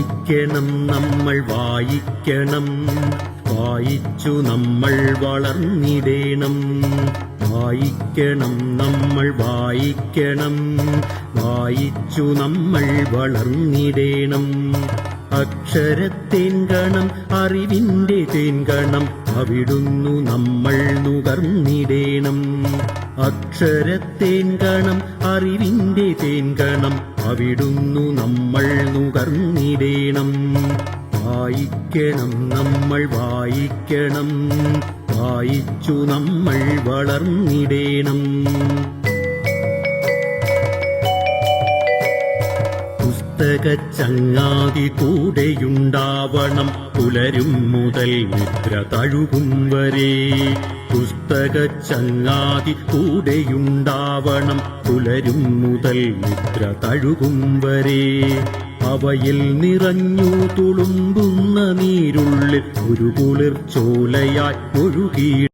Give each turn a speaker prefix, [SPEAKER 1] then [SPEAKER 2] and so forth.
[SPEAKER 1] വായിക്കണം നമ്മൾ വായിക്കണം, വായിച്ചു നമ്മൾ വളർന്നിടേണം. വായിക്കണം നമ്മൾ വായിക്കണം, വായിച്ചു നമ്മൾ വളർന്നിടേണം. അക്ഷരത്തേൻകണം അറിവിന്റെ തേൻകണം, അവിടുന്നു നമ്മൾ നുകർന്നിടേണം. അക്ഷരത്തേൻകണം അറിവിന്റെ തേൻകണം, അവിടുന്നു നമ്മൾ നുകർന്നിടേണം. വായിക്കണം നമ്മൾ വായിക്കണം, വായിച്ചു നമ്മൾ വളർന്നിടേണം. പുസ്തകച്ചങ്ങാതി കൂടെയുണ്ടാവണം, പുലരും മുതൽ നിദ്ര തഴുകും വരെ. പുസ്തകച്ചങ്ങാതി കൂടെയുണ്ടാവണം, പുലരും മുതൽ നിദ്ര തഴുകും വരെ. അവയിൽ നിറഞ്ഞു തുളുമ്പുന്ന നീരുള്ളിൽ ഒരു കുളിർച്ചോലയായി ഒഴുകിയിടണം.